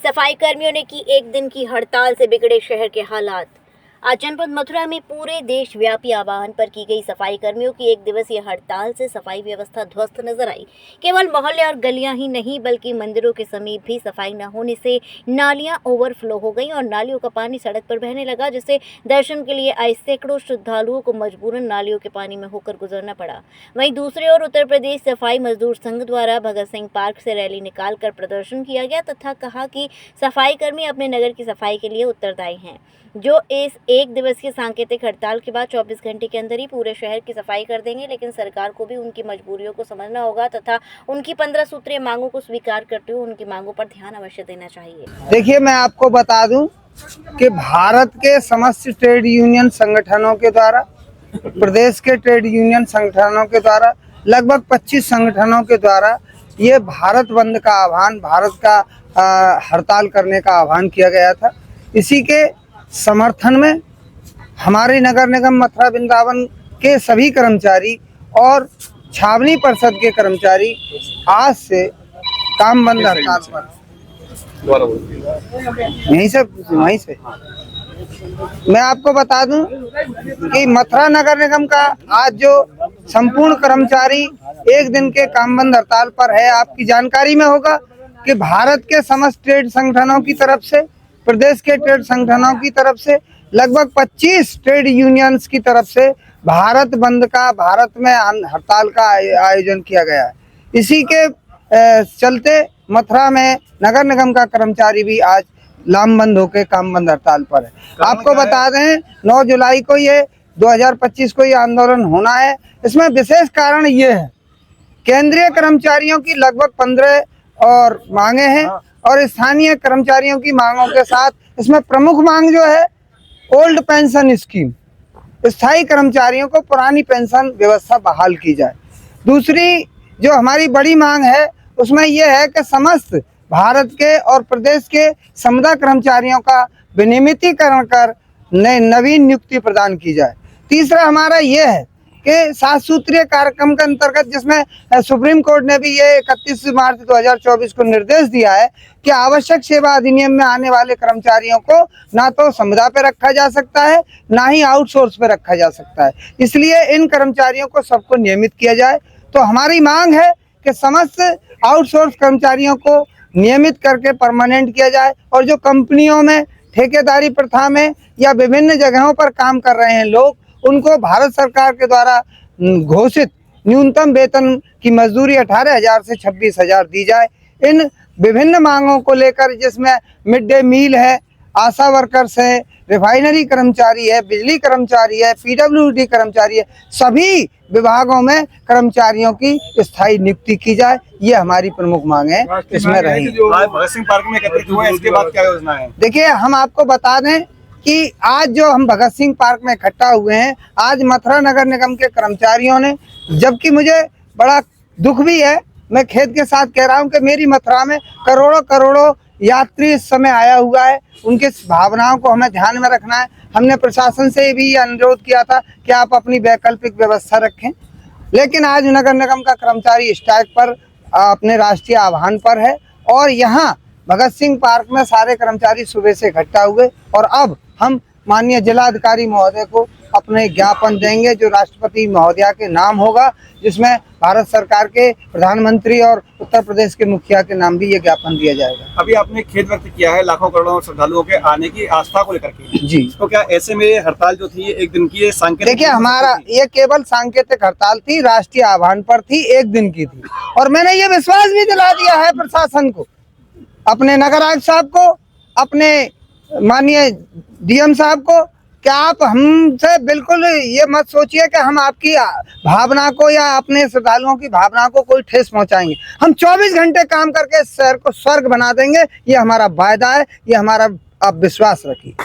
सफाई कर्मियों ने की एक दिन की हड़ताल से बिगड़े शहर के हालात। आज जनपद मथुरा में पूरे देशव्यापी आह्वान पर की गई सफाई कर्मियों की एक दिवसीय हड़ताल से सफाई व्यवस्था ध्वस्त नजर आई। केवल मोहल्ले और गलियां ही नहीं बल्कि मंदिरों के समीप भी सफाई न होने से नालियां ओवरफ्लो हो गई और नालियों का पानी सड़क पर बहने लगा, जिससे दर्शन के लिए आए सैकड़ों श्रद्धालुओं को मजबूरन नालियों के पानी में होकर गुजरना पड़ा। वहीं दूसरी ओर उत्तर प्रदेश सफाई मजदूर संघ द्वारा भगत सिंह पार्क से रैली निकालकर प्रदर्शन किया गया तथा कहा कि सफाई कर्मी अपने नगर की सफाई के लिए उत्तरदायी हैं, जो इस एक दिवसीय सांकेतिक हड़ताल के बाद 24 घंटे के अंदर ही पूरे शहर की सफाई कर देंगे। लेकिन सरकार को भी उनकी मजबूरियों को समझना होगा तथा उनकी 15 सूत्रीय मांगों को स्वीकार करते हुए उनकी मांगों पर ध्यान अवश्य देना चाहिए। देखिए, मैं आपको बता दूं कि भारत के समस्त ट्रेड यूनियन संगठनों के द्वारा, प्रदेश के ट्रेड यूनियन संगठनों के द्वारा, लगभग 25 संगठनों के द्वारा ये भारत बंद का आह्वान, भारत का हड़ताल करने का आह्वान किया गया था। इसी के समर्थन में हमारे नगर निगम मथुरा वृंदावन के सभी कर्मचारी और छावनी परिषद के कर्मचारी आज से काम बंद हड़ताल पर। यहीं से मैं आपको बता दूं कि मथुरा नगर निगम का आज जो संपूर्ण कर्मचारी एक दिन के काम बंद हड़ताल पर है, आपकी जानकारी में होगा कि भारत के समस्त ट्रेड संगठनों की तरफ से, प्रदेश के ट्रेड संगठनों की तरफ से, लगभग 25 ट्रेड यूनियंस की तरफ से भारत बंद का, भारत में हड़ताल का आयोजन किया गया है। इसी के चलते मथुरा में नगर निगम का कर्मचारी भी आज लामबंद होकर काम बंद हड़ताल पर है। आपको बता दें 9 जुलाई को ये 2025 को ये आंदोलन होना है। इसमें विशेष कारण ये है, केंद्रीय कर्मचारियों की लगभग 15 और मांगे हैं और स्थानीय कर्मचारियों की मांगों के साथ इसमें प्रमुख मांग जो है ओल्ड पेंशन स्कीम, स्थायी कर्मचारियों को पुरानी पेंशन व्यवस्था बहाल की जाए। दूसरी जो हमारी बड़ी मांग है उसमें यह है कि समस्त भारत के और प्रदेश के संविदा कर्मचारियों का विनियमितीकरण कर नवीन नियुक्ति प्रदान की जाए। तीसरा हमारा यह है कि 7 सूत्रीय कार्यक्रम के अंतर्गत, जिसमें सुप्रीम कोर्ट ने भी ये 31 मार्च 2024 को निर्देश दिया है कि आवश्यक सेवा अधिनियम में आने वाले कर्मचारियों को ना तो संविदा पे रखा जा सकता है, ना ही आउटसोर्स पे रखा जा सकता है। इसलिए इन कर्मचारियों को सबको नियमित किया जाए। तो हमारी मांग है कि समस्त आउटसोर्स कर्मचारियों को नियमित करके परमानेंट किया जाए और जो कंपनियों में ठेकेदारी प्रथा में या विभिन्न जगहों पर काम कर रहे हैं लोग, उनको भारत सरकार के द्वारा घोषित न्यूनतम वेतन की मजदूरी 18,000 से 26,000 दी जाए। इन विभिन्न मांगों को लेकर, जिसमें मिड डे मील है, आशा वर्कर्स है, रिफाइनरी कर्मचारी है, बिजली कर्मचारी है, पीडब्ल्यूडी कर्मचारी है, सभी विभागों में कर्मचारियों की स्थायी नियुक्ति की जाए। ये हमारी प्रमुख मांग है। इसमें रही भगत सिंह पार्क में एकत्रित हुए, इसके बाद क्या योजना है? देखिए, हम आपको बता दें कि आज जो हम भगत सिंह पार्क में इकट्ठा हुए हैं, आज मथुरा नगर निगम के कर्मचारियों ने, जबकि मुझे बड़ा दुख भी है, मैं खेद के साथ कह रहा हूं कि मेरी मथुरा में करोड़ों करोड़ों यात्री इस समय आया हुआ है, उनके भावनाओं को हमें ध्यान में रखना है। हमने प्रशासन से भी अनुरोध किया था कि आप अपनी वैकल्पिक व्यवस्था रखें, लेकिन आज नगर निगम का कर्मचारी स्ट्राइक पर, अपने राष्ट्रीय आह्वान पर है और यहाँ भगत सिंह पार्क में सारे कर्मचारी सुबह से इकट्ठा हुए और अब हम माननीय जिलाधिकारी महोदय को अपने ज्ञापन देंगे, जो राष्ट्रपति महोदया के नाम होगा, जिसमें भारत सरकार के प्रधानमंत्री और उत्तर प्रदेश के मुखिया के नाम भी ये ज्ञापन दिया जाएगा। अभी आपने खेद व्यक्त किया है लाखों करोड़ों श्रद्धालुओं के आने की आस्था को लेकर के जी, तो क्या ऐसे में हड़ताल जो थी एक दिन की सांकेतिक? देखिए, हमारा ये केवल सांकेतिक हड़ताल थी, राष्ट्रीय आह्वान पर थी, एक दिन की थी और मैंने ये विश्वास भी दिला दिया है प्रशासन को, अपने नगर आयुक्त साहब को, अपने माननीय डीएम साहब को, कि आप हमसे बिल्कुल ये मत सोचिए कि हम आपकी भावना को या अपने श्रद्धालुओं की भावना को कोई ठेस पहुंचाएंगे। हम 24 घंटे काम करके शहर को स्वर्ग बना देंगे, ये हमारा वायदा है, ये हमारा, आप विश्वास रखिए।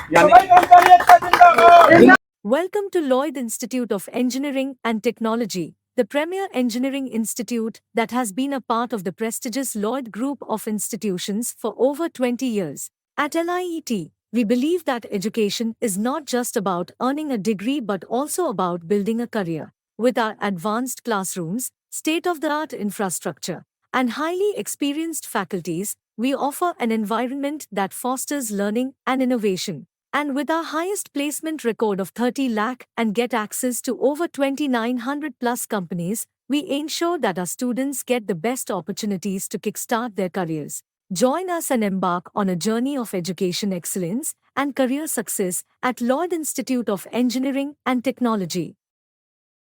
Welcome to Lloyd Institute of Engineering and Technology, the premier engineering institute that has been a part of the prestigious Lloyd Group of institutions for over 20 years. At LIET, we believe that education is not just about earning a degree but also about building a career. With our advanced classrooms, state-of-the-art infrastructure, and highly experienced faculties, we offer an environment that fosters learning and innovation. And with our highest placement record of 30 lakh and get access to over 2,900 plus companies, we ensure that our students get the best opportunities to kickstart their careers. Join us and embark on a journey of education excellence and career success at Lloyd Institute of Engineering and Technology.